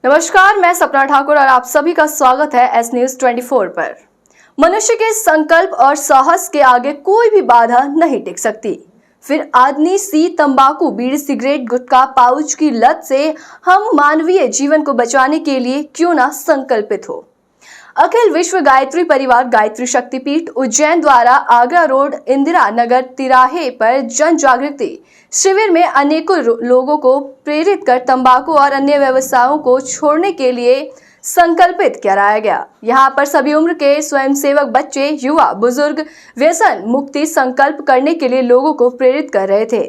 नमस्कार, मैं सपना ठाकुर और आप सभी का स्वागत है एस न्यूज 24 पर। मनुष्य के संकल्प और साहस के आगे कोई भी बाधा नहीं टिक सकती। फिर आदमी सी तंबाकू, बीड़ी, सिगरेट, गुटखा, पाउच की लत से हम मानवीय जीवन को बचाने के लिए क्यों ना संकल्पित हो। अखिल विश्व गायत्री परिवार गायत्री शक्तिपीठ उज्जैन द्वारा आगरा रोड इंदिरा नगर तिराहे पर जन जागृति शिविर में अनेकों लोगों को प्रेरित कर तंबाकू और अन्य व्यवसायों को छोड़ने के लिए संकल्पित कराया गया। यहाँ पर सभी उम्र के स्वयंसेवक, बच्चे, युवा, बुजुर्ग व्यसन मुक्ति संकल्प करने के लिए लोगों को प्रेरित कर रहे थे।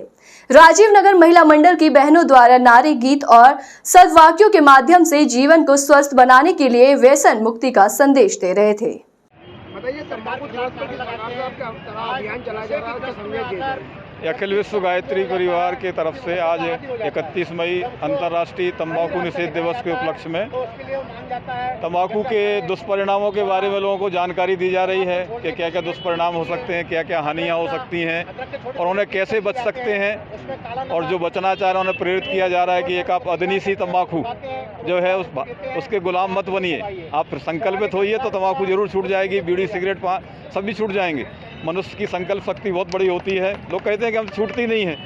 राजीव नगर महिला मंडल की बहनों द्वारा नारी गीत और सद्वाक्यों के माध्यम से जीवन को स्वस्थ बनाने के लिए व्यसन मुक्ति का संदेश दे रहे थे। बताइए, तंबाकू अभियान चलाया जा रहा है, उसका संदेश दिया जा रहा है। अखिल विश्व गायत्री परिवार के तरफ से आज 31 मई अंतर्राष्ट्रीय तंबाकू निषेध दिवस के उपलक्ष्य में तंबाकू के दुष्परिणामों के बारे में लोगों को जानकारी दी जा रही है कि क्या क्या दुष्परिणाम हो सकते हैं, क्या क्या हानियां हो सकती हैं और उन्हें कैसे बच सकते हैं। और जो बचना चाह रहे हैं उन्हें प्रेरित किया जा रहा है कि एक आप अदनीसी तंबाकू जो है उसके गुलाम मत बनिए। आप संकल्पित होइए तो तंबाकू जरूर छूट जाएगी, बीड़ी, सिगरेट, पान सब भी छूट जाएंगे। मनुष्य की संकल्प शक्ति बहुत बड़ी होती है। लोग कहते हैं कि हम छूटती नहीं है,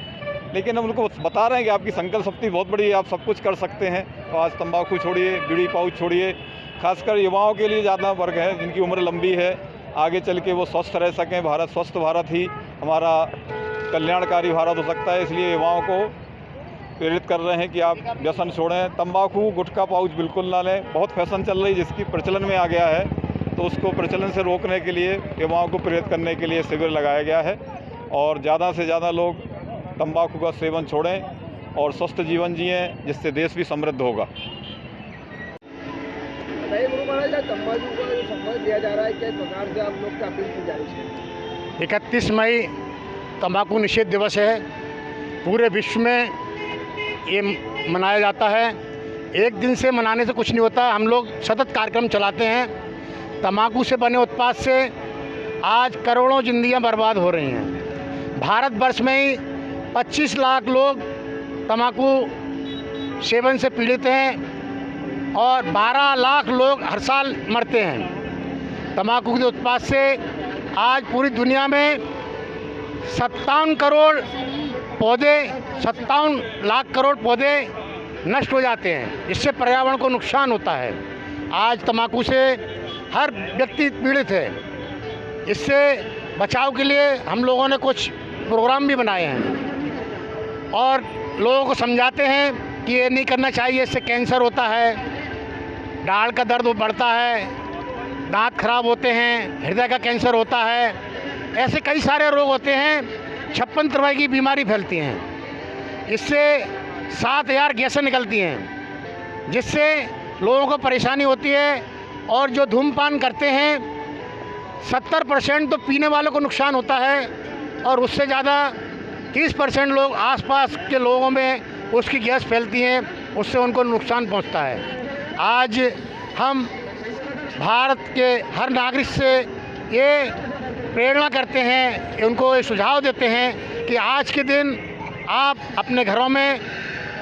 लेकिन हम उनको बता रहे हैं कि आपकी संकल्प शक्ति बहुत बड़ी है, आप सब कुछ कर सकते हैं। तो आज तंबाकू छोड़िए, बीड़ी, पाउच छोड़िए। खासकर युवाओं के लिए ज़्यादा वर्ग है जिनकी उम्र लंबी है, आगे चल के वो स्वस्थ रह सकें। भारत स्वस्थ भारत ही हमारा कल्याणकारी भारत हो सकता है। इसलिए युवाओं को प्रेरित कर रहे हैं कि आप व्यसन छोड़ें। तंबाकू, गुटखा, पाउच बिल्कुल ना लें। बहुत फैशन चल रही जिसकी प्रचलन में आ गया है, तो उसको प्रचलन से रोकने के लिए युवाओं को प्रेरित करने के लिए शिविर लगाया गया है और ज़्यादा से ज़्यादा लोग तंबाकू का सेवन छोड़ें और स्वस्थ जीवन जिएं, जिससे देश भी समृद्ध होगा। तंबाकू का जो संदेश दिया जा रहा है, किस प्रकार से आप लोग की अपील की जा रही है? 31 मई तंबाकू निषेध दिवस है। पूरे विश्व में ये मनाया जाता है। एक दिन से मनाने से कुछ नहीं होता, हम लोग सतत कार्यक्रम चलाते हैं। तंबाकू से बने उत्पाद से आज करोड़ों जिंदगियां बर्बाद हो रही हैं। भारतवर्ष में ही 25 लाख लोग तंबाकू सेवन से पीड़ित हैं और 12 लाख लोग हर साल मरते हैं। तंबाकू के उत्पाद से आज पूरी दुनिया में 57 करोड़ पौधे, 57 लाख करोड़ पौधे नष्ट हो जाते हैं, जिससे पर्यावरण को नुकसान होता है। आज तंबाकू से हर व्यक्ति पीड़ित है। इससे बचाव के लिए हम लोगों ने कुछ प्रोग्राम भी बनाए हैं और लोगों को समझाते हैं कि ये नहीं करना चाहिए, इससे कैंसर होता है, दाढ़ का दर्द बढ़ता है, दांत खराब होते हैं, हृदय का कैंसर होता है। ऐसे कई सारे रोग होते हैं, 56 तरह की बीमारी फैलती हैं। इससे 7000 गैसें निकलती हैं, जिससे लोगों को परेशानी होती है। और जो धूम्रपान करते हैं 70% तो पीने वालों को नुकसान होता है और उससे ज़्यादा 30% लोग आसपास के लोगों में उसकी गैस फैलती हैं, उससे उनको नुकसान पहुंचता है। आज हम भारत के हर नागरिक से ये प्रेरणा करते हैं, उनको ये सुझाव देते हैं कि आज के दिन आप अपने घरों में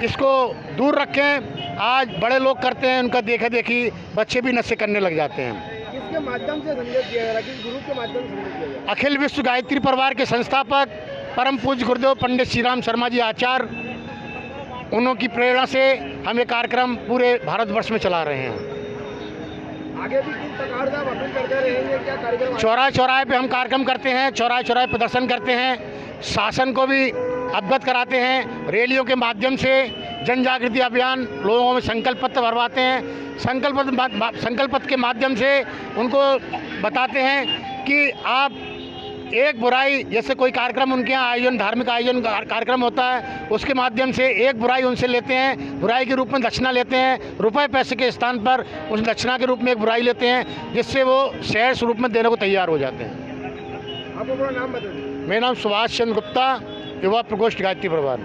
इसको दूर रखें। आज बड़े लोग करते हैं, उनका देखा देखी बच्चे भी नशे करने लग जाते हैं। किसके माध्यम से संदेश दिया जा रहा है, किस गुरु के माध्यम से संदेश दिया जा रहा है? अखिल विश्व गायत्री परिवार के संस्थापक परम पूज्य गुरुदेव पंडित श्री राम शर्मा जी आचार्य, उन्होंने प्रेरणा से हम ये कार्यक्रम पूरे भारतवर्ष में चला रहे हैं। आगे भी किस प्रकार से आप अपील करते रहेंगे? क्या कार्यक्रम? चौराहे चौराहे पे हम कार्यक्रम करते हैं, चौराहे चौराहे प्रदर्शन करते हैं, शासन को भी अवगत कराते हैं। रैलियों के माध्यम से जन जागृति अभियान, लोगों में संकल्प पत्र भरवाते हैं। संकल्प पत्र के माध्यम से उनको बताते हैं कि आप एक बुराई, जैसे कोई कार्यक्रम उनके यहाँ आयोजन, धार्मिक आयोजन कार्यक्रम होता है, उसके माध्यम से एक बुराई उनसे लेते हैं, बुराई के रूप में दक्षिणा लेते हैं। रुपए पैसे के स्थान पर उस दक्षिणा के रूप में एक बुराई लेते हैं, जिससे वो शेयर स्वरूप में देने को तैयार हो जाते हैं। आप अपना नाम बताइए। मेरा नाम सुभाष चंद्र गुप्ता, युवा प्रकोष्ठ गायत्री परिवार।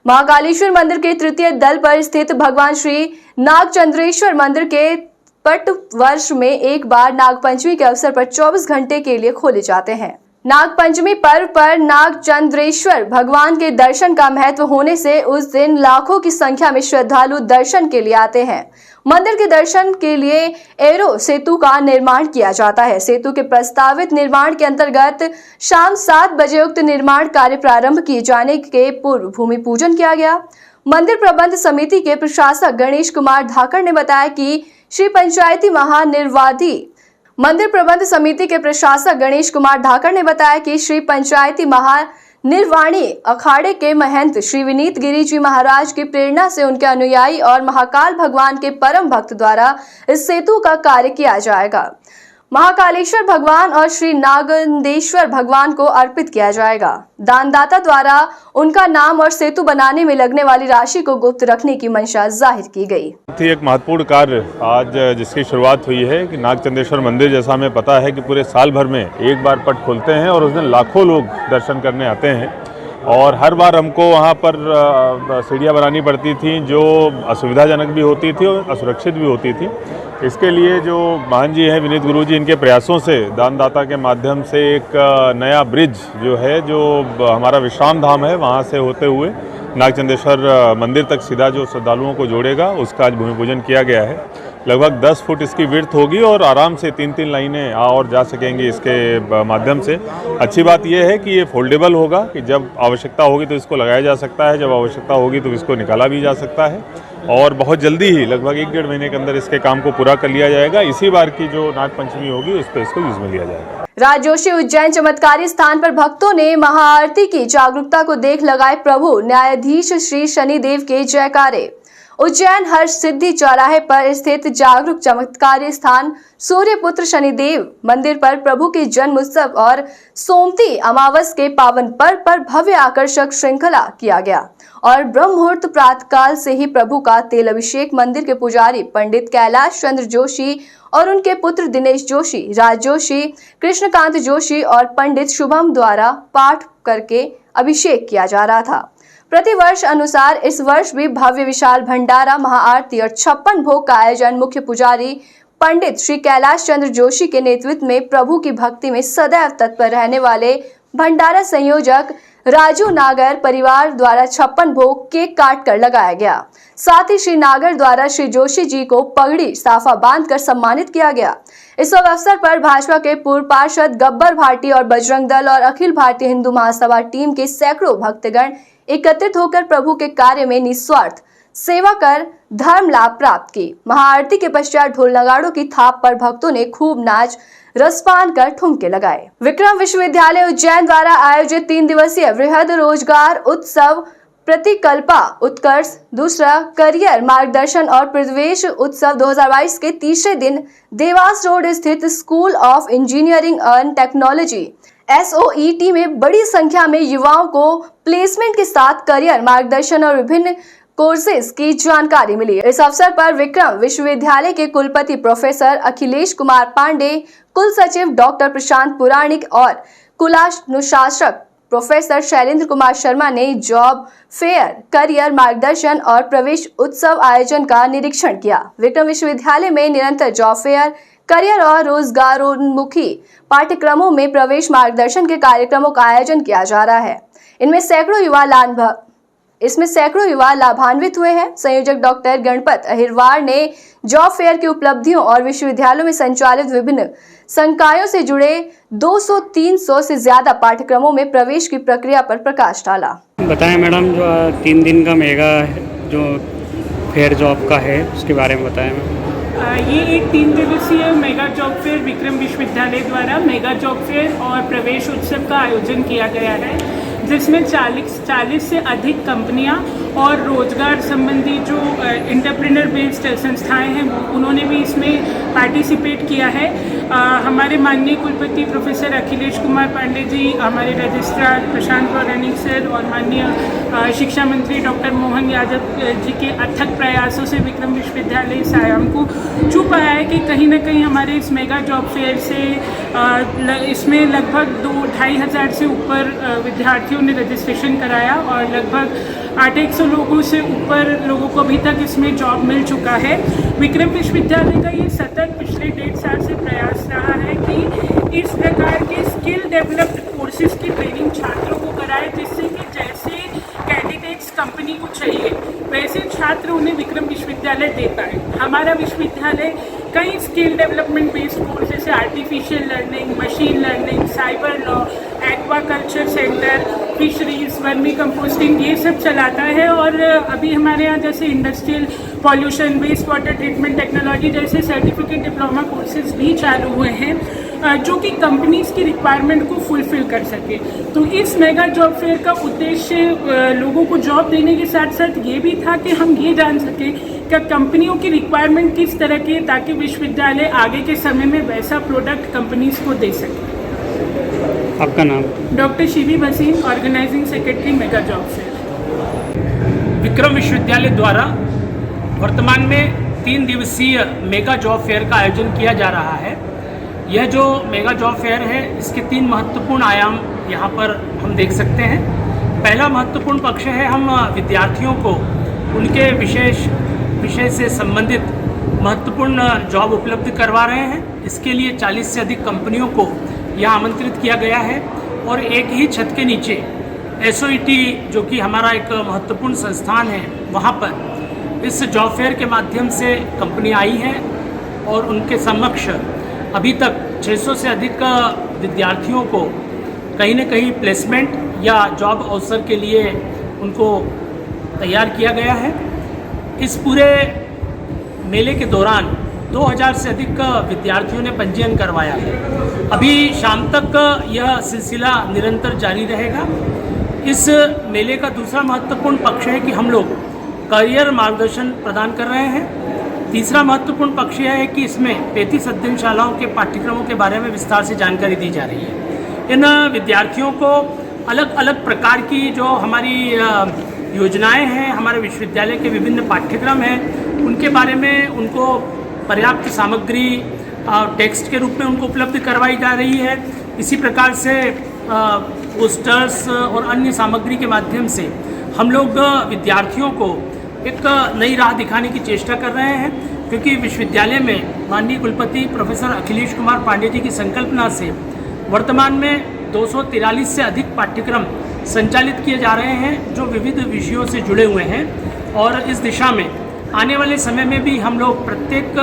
महाकालेश्वर मंदिर के तृतीय दल पर स्थित भगवान श्री नागचंद्रेश्वर मंदिर के पट वर्ष में एक बार नागपंचमी के अवसर पर 24 घंटे के लिए खोले जाते हैं। नागपंचमी पर्व पर नागचंद्रेश्वर भगवान के दर्शन का महत्व होने से उस दिन लाखों की संख्या में श्रद्धालु दर्शन के लिए आते हैं। मंदिर के दर्शन के लिए एरो सेतु का निर्माण किया जाता है। सेतु के प्रस्तावित निर्माण के अंतर्गत शाम 7 बजे उक्त निर्माण कार्य प्रारंभ किए जाने के पूर्व भूमि पूजन किया गया। मंदिर प्रबंध समिति के प्रशासक गणेश कुमार धाकड़ ने बताया कि श्री पंचायती महानिर्वाधी मंदिर प्रबंध समिति के प्रशासक गणेश कुमार धाकड़ ने बताया कि श्री पंचायती महानिर्वाणी अखाड़े के महंत श्री विनीत गिरी जी महाराज की प्रेरणा से उनके अनुयायी और महाकाल भगवान के परम भक्त द्वारा इस सेतु का कार्य किया जाएगा। महाकालेश्वर भगवान और श्री नागेंद्रेश्वर भगवान को अर्पित किया जाएगा। दानदाता द्वारा उनका नाम और सेतु बनाने में लगने वाली राशि को गुप्त रखने की मंशा जाहिर की गई। एक महत्वपूर्ण कार्य आज जिसकी शुरुआत हुई है कि नागचंद्रेश्वर मंदिर, जैसा हमें पता है कि पूरे साल भर में एक बार पट खोलते हैं और उस दिन लाखों लोग दर्शन करने आते हैं और हर बार हमको वहाँ पर सीढ़ियाँ बनानी पड़ती थी जो असुविधाजनक भी होती थी और असुरक्षित भी होती थी। इसके लिए जो महान जी हैं विनीत गुरु जी, इनके प्रयासों से दानदाता के माध्यम से एक नया ब्रिज जो है, जो हमारा विश्राम धाम है, वहाँ से होते हुए नागचंद्रेश्वर मंदिर तक सीधा जो श्रद्धालुओं को जोड़ेगा, उसका आज भूमि पूजन किया गया है। लगभग 10 फुट इसकी विड्थ होगी और आराम से 3-3 लाइनें आ और जा सकेंगी इसके माध्यम से। अच्छी बात यह है कि ये फोल्डेबल होगा, कि जब आवश्यकता होगी तो इसको लगाया जा सकता है, जब आवश्यकता होगी तो इसको निकाला भी जा सकता है और बहुत जल्दी ही लगभग 1-1.5 महीने के अंदर इसके काम को पूरा कर लिया जाएगा। इसी बार की जो नागपंचमी होगी उस पर इसको यूज में लिया जाएगा। राजजोशी उज्जैन चमत्कारी स्थान पर भक्तों ने महाआरती की जागरूकता को देख लगाए प्रभु न्यायाधीश श्री शनिदेव के जयकारे। उज्जैन हर्ष सिद्धि चौराहे पर स्थित जागरूक चमत्कारी स्थान सूर्यपुत्र शनिदेव मंदिर पर प्रभु के जन्म उत्सव और सोमती अमावस के पावन पर्व पर भव्य आकर्षक श्रृंखला किया गया और ब्रह्म मुहूर्त प्रातःकाल से ही प्रभु का तेल अभिषेक मंदिर के पुजारी पंडित कैलाश चंद्र जोशी और उनके पुत्र दिनेश जोशी, राज जोशी, कृष्णकांत जोशी और पंडित शुभम द्वारा पाठ करके अभिषेक किया जा रहा था। प्रतिवर्ष अनुसार इस वर्ष भी भव्य विशाल भंडारा, महाआरती और 56 भोग का आयोजन मुख्य पुजारी पंडित श्री कैलाश चंद्र जोशी के नेतृत्व में प्रभु की भक्ति में सदैव तत्पर रहने वाले भंडारा संयोजक राजू नागर परिवार द्वारा 56 भोग केक काट कर लगाया गया। साथ ही श्री नागर द्वारा श्री जोशी जी को पगड़ी साफा बांधकर सम्मानित किया गया। इस अवसर पर भाजपा के पूर्व पार्षद गब्बर भाटी और बजरंग दल और अखिल भारतीय हिंदू महासभा टीम के सैकड़ों भक्तगण एकत्रित होकर प्रभु के कार्य में निस्वार्थ सेवा कर धर्म लाभ प्राप्त की। महाआरती के पश्चात ढोल नगाड़ों की थाप पर भक्तों ने खूब नाच रसपान कर ठुमके लगाए। विक्रम विश्वविद्यालय उज्जैन द्वारा आयोजित 3 दिवसीय वृहद रोजगार उत्सव प्रतिकल्पा उत्कर्ष दूसरा करियर मार्गदर्शन और प्रवेश उत्सव 2022 के तीसरे दिन देवास रोड स्थित school of engineering and technology SOET में बड़ी संख्या में युवाओं को प्लेसमेंट के साथ करियर मार्गदर्शन और विभिन्न कोर्सेज की जानकारी मिली। इस अवसर पर विक्रम विश्वविद्यालय के कुलपति प्रोफेसर अखिलेश कुमार पांडे, कुल सचिव डॉक्टर प्रशांत पुराणिक और कुलानुशासक प्रोफेसर शैलेंद्र कुमार शर्मा ने जॉब फेयर, करियर मार्गदर्शन और प्रवेश उत्सव आयोजन का निरीक्षण किया। विक्रम विश्वविद्यालय में निरंतर जॉब फेयर, करियर और रोजगारोन्मुखी पाठ्यक्रमों में प्रवेश मार्गदर्शन के कार्यक्रमों का आयोजन किया जा रहा है। इसमें सैकड़ों युवा लाभान्वित हुए हैं। संयोजक डॉक्टर गणपत अहिरवार ने जॉब फेयर की उपलब्धियों और विश्वविद्यालयों में संचालित विभिन्न संकायों से जुड़े 200-300 से ज्यादा पाठ्यक्रमों में प्रवेश की प्रक्रिया पर प्रकाश डाला। बताएं मैडम, जो 3 दिन का मेगा जो फेयर जॉब का है उसके बारे में बताएं मैम। ये एक 3 दिवसीय mega job fair Vikram Vishwavidyalaya द्वारा मेगा जॉब फेयर और प्रवेश उत्सव का आयोजन किया गया है, जिसमें 40 से अधिक कंपनियां और रोजगार संबंधी जो एंटरप्रेन्योर बेस्ड संस्थाएं हैं उन्होंने भी इसमें पार्टिसिपेट किया है। हमारे माननीय कुलपति प्रोफेसर अखिलेश कुमार पांडे जी, हमारे रजिस्ट्रार प्रशांत पुराणिक सर और माननीय शिक्षा मंत्री डॉक्टर मोहन यादव जी के अथक प्रयासों से विक्रम विश्वविद्यालय सायाम को छू पाया है कि कहीं ना कहीं हमारे इस मेगा जॉब फेयर से इसमें लगभग 2-2.5 हज़ार से ऊपर विद्यार्थियों ने रजिस्ट्रेशन कराया और लगभग 800 लोगों से ऊपर लोगों को अभी तक इसमें जॉब मिल चुका है। विक्रम विश्वविद्यालय का ये सतत पिछले 1.5 साल से प्रयास रहा है कि इस प्रकार के स्किल डेवलप्ड कोर्सेज की ट्रेनिंग छात्रों को कराए, जिससे कि जैसे कैंडिडेट्स कंपनी को चाहिए वैसे छात्र उन्हें विक्रम विश्वविद्यालय देता है। हमारा विश्वविद्यालय कई स्किल डेवलपमेंट बेस्ड कोर्स जैसे artificial learning, machine learning, cyber law, aquaculture centre, fisheries, vermi composting ये सब चलाता है। और अभी हमारे यहाँ जैसे industrial pollution, waste water treatment technology जैसे सर्टिफिकेट डिप्लोमा कोर्सेज भी चालू हुए हैं, जो कि कंपनीज की रिक्वायरमेंट को फुलफिल कर सके। तो इस मेगा जॉब फेयर का उद्देश्य लोगों को जॉब देने के साथ साथ ये भी था कि हम ये जान सकें कि कंपनियों की रिक्वायरमेंट किस तरह की है, ताकि विश्वविद्यालय आगे के समय में वैसा प्रोडक्ट कंपनीज को दे सके। आपका नाम? Doctor Shivi Bhasin, organising secretary, mega job fair. Vikram Vishwavidyalaya द्वारा वर्तमान में 3 दिवसीय मेगा जॉब फेयर का आयोजन किया जा रहा है। यह जो मेगा जॉब फेयर है, इसके 3 महत्वपूर्ण आयाम यहाँ पर हम देख सकते हैं। पहला महत्वपूर्ण पक्ष है, हम विद्यार्थियों को उनके विषय से संबंधित महत्वपूर्ण जॉब उपलब्ध करवा रहे हैं। इसके लिए 40 से अधिक कंपनियों को यहाँ आमंत्रित किया गया है और एक ही छत के नीचे SOET जो कि हमारा एक महत्वपूर्ण संस्थान है, वहाँ पर इस जॉब फेयर के माध्यम से कंपनी आई है और उनके समक्ष अभी तक 600 से अधिक विद्यार्थियों को कहीं न कहीं प्लेसमेंट या जॉब अवसर के लिए उनको तैयार किया गया है। इस पूरे मेले के दौरान 2000 से अधिक विद्यार्थियों ने पंजीयन करवाया है। अभी शाम तक यह सिलसिला निरंतर जारी रहेगा। इस मेले का दूसरा महत्वपूर्ण पक्ष है कि हम लोग करियर मार्गदर्शन प्रदान कर रहे हैं। तीसरा महत्वपूर्ण पक्ष यह है कि इसमें 33 अध्ययनशालाओं के पाठ्यक्रमों के बारे में विस्तार से जानकारी दी जा रही है। इन विद्यार्थियों को अलग अलग प्रकार की जो हमारी योजनाएं हैं, हमारे विश्वविद्यालय के विभिन्न पाठ्यक्रम हैं, उनके बारे में उनको पर्याप्त सामग्री टेक्स्ट के रूप में उनको उपलब्ध करवाई जा रही है। इसी प्रकार से पोस्टर्स और अन्य सामग्री के माध्यम से हम लोग विद्यार्थियों को एक नई राह दिखाने की चेष्टा कर रहे हैं, क्योंकि विश्वविद्यालय में माननीय कुलपति प्रोफेसर अखिलेश कुमार पांडे जी की संकल्पना से वर्तमान में 243 से अधिक पाठ्यक्रम संचालित किए जा रहे हैं, जो विविध विषयों से जुड़े हुए हैं। और इस दिशा में आने वाले समय में भी हम लोग प्रत्येक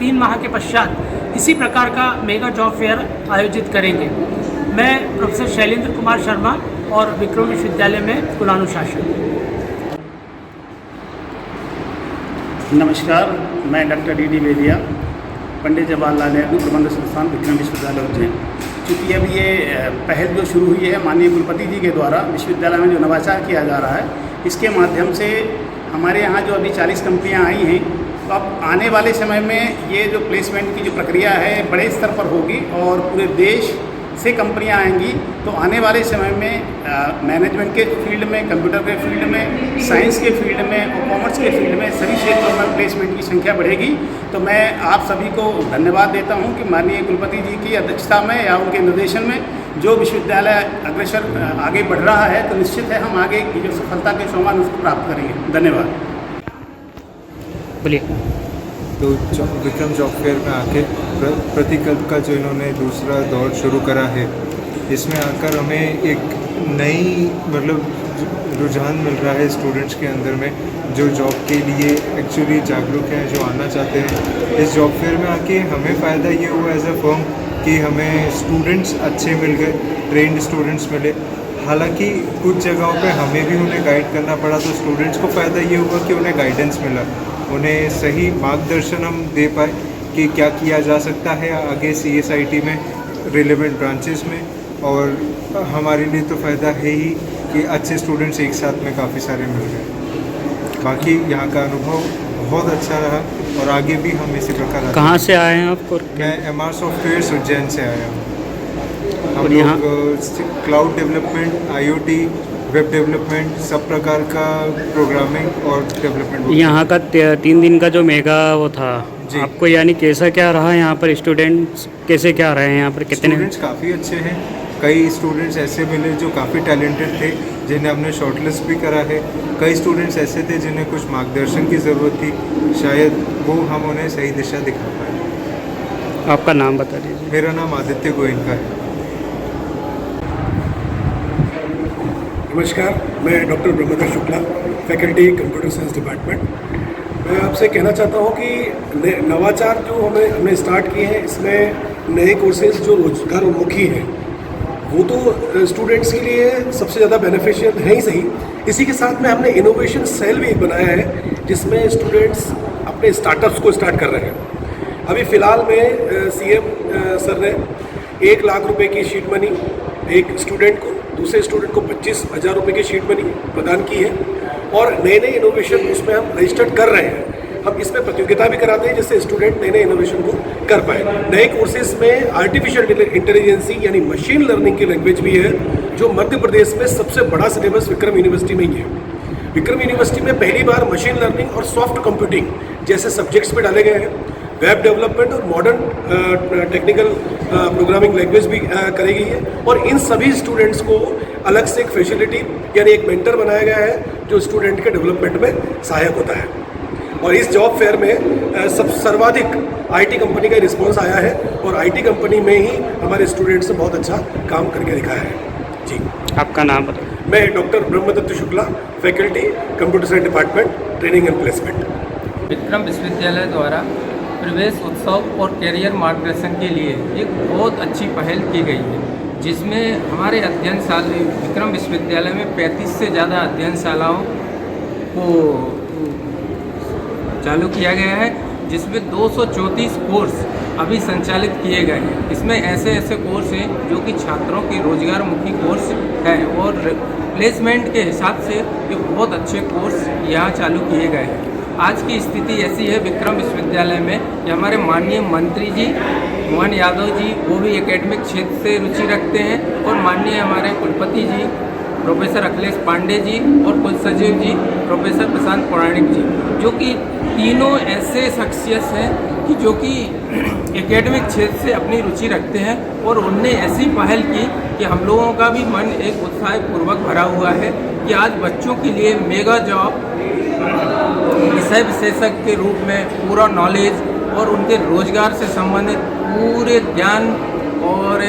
3 माह के पश्चात इसी प्रकार का मेगा जॉब फेयर आयोजित करेंगे। मैं प्रोफेसर शैलेंद्र कुमार शर्मा और विक्रम विश्वविद्यालय में कुलानुशासन। नमस्कार, मैं डॉक्टर डी बेदिया, पंडित जवाहरलाल नेहरू प्रबंध संस्थान विक्रम विश्वविद्यालय उज्जैन। चूँकि अब ये पहल जो शुरू हुई है माननीय कुलपति जी के द्वारा विश्वविद्यालय में जो नवाचार किया जा रहा है, इसके माध्यम से हमारे यहाँ जो अभी 40 कंपनियाँ आई हैं, तो अब आने वाले समय में ये जो प्लेसमेंट की जो प्रक्रिया है बड़े स्तर पर होगी और पूरे देश से कंपनियां आएंगी। तो आने वाले समय में मैनेजमेंट के फील्ड में, कंप्यूटर के फील्ड में, साइंस के फील्ड में और कॉमर्स के फील्ड में सभी क्षेत्रों में प्लेसमेंट की संख्या बढ़ेगी। तो मैं आप सभी को धन्यवाद देता हूं कि माननीय कुलपति जी की अध्यक्षता में या उनके निर्देशन में जो विश्वविद्यालय अग्रसर आगे बढ़ रहा है, तो निश्चित है हम आगे की जो सफलता के सोपान उसको प्राप्त करेंगे। धन्यवाद। बोलिए। तो विक्रम जॉब फेयर में आके प्रतिकल्प का जो इन्होंने दूसरा दौर शुरू करा है, इसमें आकर हमें एक नई रुझान मिल रहा है स्टूडेंट्स के अंदर में, जो जॉब के लिए एक्चुअली जागरूक हैं, जो आना चाहते हैं। इस जॉब फेयर में आके हमें फ़ायदा ये हुआ एज अ फर्म कि हमें स्टूडेंट्स अच्छे मिल गए, ट्रेंड स्टूडेंट्स मिले। हालांकि कुछ जगहों पे हमें भी उन्हें गाइड करना पड़ा, तो स्टूडेंट्स को फ़ायदा ये हुआ कि उन्हें गाइडेंस मिला, उन्हें सही मार्गदर्शन हम दे पाए कि क्या किया जा सकता है आगे CSIT में, रिलेवेंट ब्रांचेस में। और हमारे लिए तो फ़ायदा है ही कि अच्छे स्टूडेंट्स एक साथ में काफ़ी सारे मिल गए। बाकी यहाँ का अनुभव बहुत अच्छा रहा और आगे भी हम इसी प्रकार। कहाँ से आए हैं आप? मैं MR सॉफ्टवेयर उज्जैन से आया हूँ। हम लोग cloud development, IoT, web development, सब प्रकार का प्रोग्रामिंग और डेवलपमेंट। यहाँ का 3 दिन का जो मेगा वो था, आपको यानी कैसा क्या रहा यहाँ पर? स्टूडेंट्स कैसे क्या रहे हैं यहाँ पर? कितने स्टूडेंट्स काफ़ी अच्छे हैं। कई स्टूडेंट्स ऐसे मिले जो काफ़ी टैलेंटेड थे, जिन्हें हमने शॉर्टलिस्ट भी करा है। कई स्टूडेंट्स ऐसे थे जिन्हें कुछ मार्गदर्शन की ज़रूरत थी, शायद वो हम उन्हें सही दिशा दिखा पाए। आपका नाम बता दीजिए। मेरा नाम आदित्य गोयनका है। नमस्कार, मैं doctor Brahmadutt Shukla, faculty computer science department. मैं आपसे कहना चाहता हूँ कि नवाचार जो हमने स्टार्ट किए हैं, इसमें नए कोर्सेज जो रोजगार उन्मुखी हैं वो तो स्टूडेंट्स के लिए सबसे ज़्यादा बेनिफिशियल है ही सही। इसी के साथ में हमने इनोवेशन सेल भी एक बनाया है जिसमें स्टूडेंट्स अपने स्टार्टअप्स को स्टार्ट कर रहे हैं। अभी फ़िलहाल में सीएम सर ने 1 लाख रुपए की शीट मनी एक स्टूडेंट को, दूसरे स्टूडेंट को 25,000 रुपये की शीट मनी प्रदान की है और नए नए इनोवेशन उसमें हम रजिस्टर्ड कर रहे हैं। हम इसमें प्रतियोगिता भी कराते हैं जिससे स्टूडेंट नए नए इनोवेशन को कर पाए। नए कोर्सेज में आर्टिफिशियल इंटेलिजेंसी यानी मशीन लर्निंग की लैंग्वेज भी है, जो मध्य प्रदेश में सबसे बड़ा सिलेबस विक्रम यूनिवर्सिटी में ही है। विक्रम यूनिवर्सिटी में पहली बार मशीन लर्निंग और सॉफ्ट कंप्यूटिंग जैसे सब्जेक्ट्स पे डाले गए हैं। वेब डेवलपमेंट और मॉडर्न टेक्निकल प्रोग्रामिंग लैंग्वेज भी करी गई है और इन सभी स्टूडेंट्स को अलग से एक फैसिलिटी यानी एक मेंटर बनाया गया है जो स्टूडेंट के डेवलपमेंट में सहायक होता है। और इस जॉब फेयर में सर्वाधिक आईटी कंपनी का रिस्पॉन्स आया है और आईटी कंपनी में ही हमारे स्टूडेंट्स ने बहुत अच्छा काम करके दिखाया है। जी, आपका नाम बताइए। मैं doctor Brahmadutt Shukla, faculty computer science department, training and placement. Vikram Vishwavidyalaya द्वारा प्रवेश उत्सव और कैरियर मार्गदर्शन के लिए एक बहुत अच्छी पहल की गई है, जिसमें हमारे अध्ययनशाला विक्रम विश्वविद्यालय में 35 से ज़्यादा अध्ययनशालाओं को चालू किया गया है, जिसमें 234 कोर्स अभी संचालित किए गए हैं। इसमें ऐसे ऐसे कोर्स हैं जो कि छात्रों के रोजगारमुखी कोर्स हैं और प्लेसमेंट के हिसाब से ये बहुत अच्छे कोर्स यहाँ चालू किए गए हैं। आज की स्थिति ऐसी है विक्रम विश्वविद्यालय में कि हमारे माननीय मंत्री जी मोहन यादव जी वो भी एकेडमिक क्षेत्र से रुचि रखते हैं और माननीय हमारे कुलपति जी प्रोफेसर अखिलेश पांडे जी और कुलसचिव जी प्रोफेसर प्रशांत पौराणिक जी, जो कि तीनों ऐसे शख्सियत हैं कि जो कि एकेडमिक क्षेत्र से अपनी रुचि रखते हैं और उनने ऐसी पहल की कि हम लोगों का भी मन एक उत्साहपूर्वक भरा हुआ है कि आज बच्चों के लिए मेगा जॉब विषय विशेषज्ञ के रूप में पूरा नॉलेज और उनके रोजगार से संबंधित पूरे ज्ञान और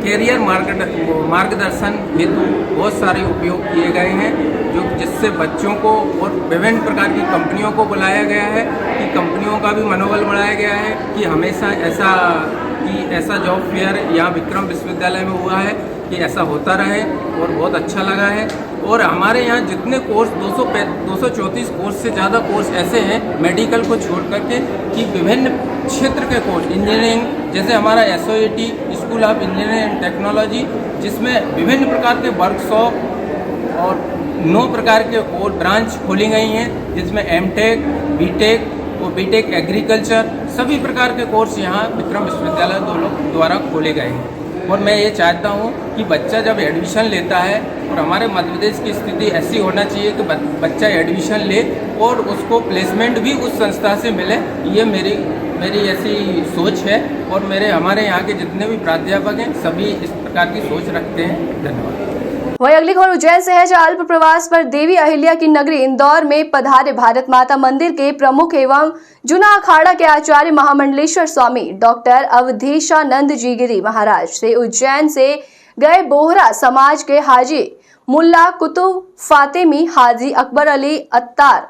कैरियर मार्गदर्शन हेतु बहुत सारे उपयोग किए गए हैं, जो जिससे बच्चों को और विभिन्न प्रकार की कंपनियों को बुलाया गया है कि कंपनियों का भी मनोबल बढ़ाया गया है कि हमेशा ऐसा जॉब फेयर यहाँ विक्रम विश्वविद्यालय में हुआ है कि ऐसा होता रहे और बहुत अच्छा लगा है। और हमारे यहाँ जितने कोर्स 234 कोर्स से ज़्यादा कोर्स ऐसे हैं मेडिकल को छोड़ करके कि विभिन्न क्षेत्र के कोर्स, इंजीनियरिंग जैसे हमारा SOET school of engineering and technology, जिसमें विभिन्न प्रकार के वर्कशॉप और 9 प्रकार के और ब्रांच खोली गई हैं, जिसमें MTech, BTech और BTech एग्रीकल्चर सभी प्रकार के कोर्स यहाँ विक्रम विश्वविद्यालय द्वारा खोले गए हैं। और मैं ये चाहता हूँ कि बच्चा जब एडमिशन लेता है, और हमारे मध्य प्रदेश की स्थिति ऐसी होना चाहिए कि बच्चा एडमिशन ले और उसको प्लेसमेंट भी उस संस्था से मिले, ये मेरी ऐसी सोच है। और हमारे यहाँ के जितने भी प्राध्यापक हैं सभी इस प्रकार की सोच रखते हैं। धन्यवाद। वहीं अगली खबर उज्जैन से है, जहाँ अल्प प्रवास पर देवी अहिल्या की नगरी इंदौर में पधारे भारत माता मंदिर के प्रमुख एवं जुना अखाड़ा के आचार्य महामंडलेश्वर स्वामी डॉक्टर अवधेशानंद जी गिरी महाराज से उज्जैन से गए बोहरा समाज के हाजी मुल्ला कुतुब फातेमी, हाजी अकबर अली अत्तार,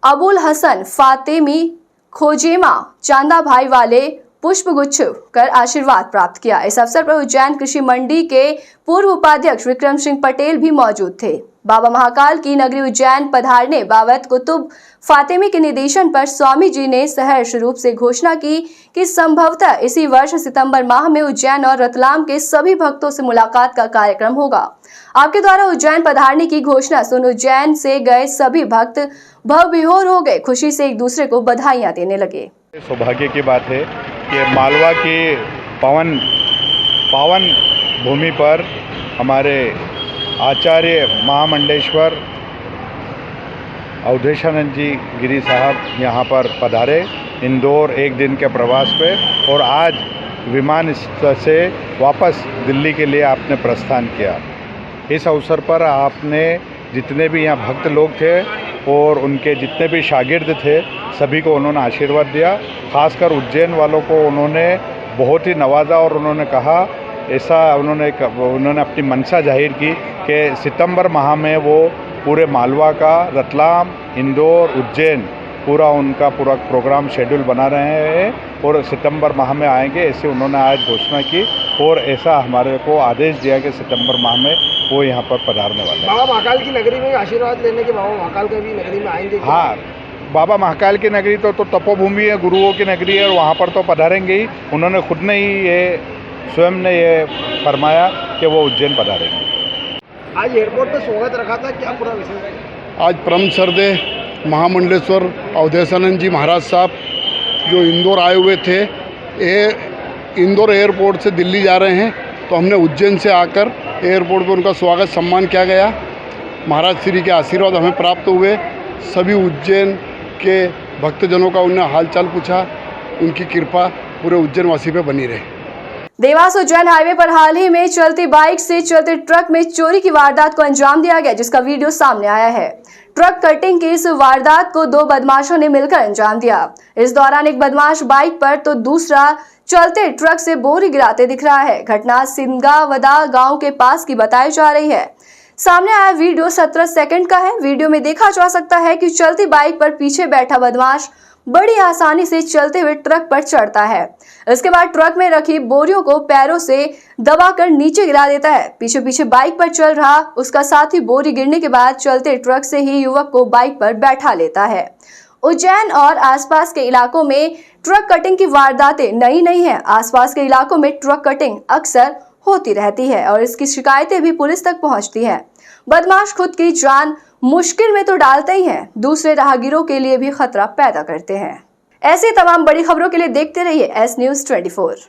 अबुल हसन फातेमी खोजेमा चांदा भाई वाले पुष्पगुच्छ कर आशीर्वाद प्राप्त किया। इस अवसर पर उज्जैन कृषि मंडी के पूर्व उपाध्यक्ष विक्रम सिंह पटेल भी मौजूद थे। बाबा महाकाल की नगरी उज्जैन पधारने बाबत कुतुब फातेमी के निर्देशन पर स्वामी जी ने सहर्ष रूप से घोषणा की कि संभवतः इसी वर्ष सितंबर माह में उज्जैन और रतलाम के सभी भक्तों से मुलाकात का कार्यक्रम होगा। आपके द्वारा उज्जैन पधारने की घोषणा सुन उज्जैन से गए सभी भक्त भवविभोर हो गए, खुशी से एक दूसरे को बधाइयां देने लगे। सौभाग्य की बात है कि मालवा के पावन भूमि पर हमारे आचार्य महामंडलेश्वर अवधेशानंद जी गिरी साहब यहाँ पर पधारे इंदौर एक दिन के प्रवास पे, और आज विमान से वापस दिल्ली के लिए आपने प्रस्थान किया। इस अवसर पर आपने जितने भी यहाँ भक्त लोग थे और उनके जितने भी शागिर्द थे सभी को उन्होंने आशीर्वाद दिया। खासकर उज्जैन वालों को उन्होंने बहुत ही नवाजा और उन्होंने कहा ऐसा उन्होंने अपनी मंशा जाहिर की कि सितंबर माह में वो पूरे मालवा का, रतलाम, इंदौर, उज्जैन पूरा उनका पूरा प्रोग्राम शेड्यूल बना रहे हैं और सितंबर माह में आएंगे, ऐसे उन्होंने आज घोषणा की और ऐसा हमारे को आदेश दिया कि सितंबर माह में वो यहाँ पर पधारने वाले हैं। बाबा महाकाल की नगरी में आशीर्वाद लेने के बाबा महाकाल की भी नगरी में आएंगे? हाँ, बाबा महाकाल की नगरी तो तपोभूमि है, गुरुओं की नगरी है और वहाँ पर तो पधारेंगे ही। उन्होंने खुद ने ही ये स्वयं ने ये फरमाया कि वो उज्जैन पधारेंगे। आज एयरपोर्ट पर स्वागत रखा था, क्या पूरा विषय? आज परम श्रद्धेय महामंडलेश्वर अवधेशानंद जी महाराज साहब जो इंदौर आए हुए थे, ये इंदौर एयरपोर्ट से दिल्ली जा रहे हैं, तो हमने उज्जैन से आकर एयरपोर्ट पर उनका स्वागत सम्मान किया गया। महाराज श्री के आशीर्वाद हमें प्राप्त हुए। सभी उज्जैन के भक्तजनों का उन्हें हालचाल पूछा, उनकी कृपा पूरे उज्जैन वासी पे बनी रहे। देवास उज्जैन हाईवे पर हाल ही में चलती बाइक से चलते ट्रक में चोरी की वारदात को अंजाम दिया गया, जिसका वीडियो सामने आया है। ट्रक कटिंग की इस वारदात को दो बदमाशों ने मिलकर अंजाम दिया। इस दौरान एक बदमाश बाइक पर तो दूसरा चलते ट्रक से बोरी गिराते दिख रहा है। घटना सिंगावदा गांव के पास की बताई जा रही है। सामने आया वीडियो 17 सेकंड का है। वीडियो में देखा जा सकता है कि चलती बाइक पर पीछे बैठा बदमाश बड़ी आसानी से चलते हुए ट्रक पर चढ़ता है। इसके बाद ट्रक में रखी बोरियों को पैरों से दबाकर नीचे गिरा देता है। पीछे पीछे बाइक पर चल रहा उसका साथी बोरी गिरने के बाद चलते ट्रक से ही युवक को बाइक पर बैठा लेता है। उज्जैन और आसपास के इलाकों में ट्रक कटिंग की वारदातें नई नहीं है। आसपास के इलाकों में ट्रक कटिंग अक्सर होती रहती है और इसकी शिकायतें भी पुलिस तक पहुंचती है। बदमाश खुद की जान मुश्किल में तो डालते ही हैं, दूसरे राहगीरों के लिए भी खतरा पैदा करते हैं। ऐसी तमाम बड़ी खबरों के लिए देखते रहिए एस न्यूज़ 24।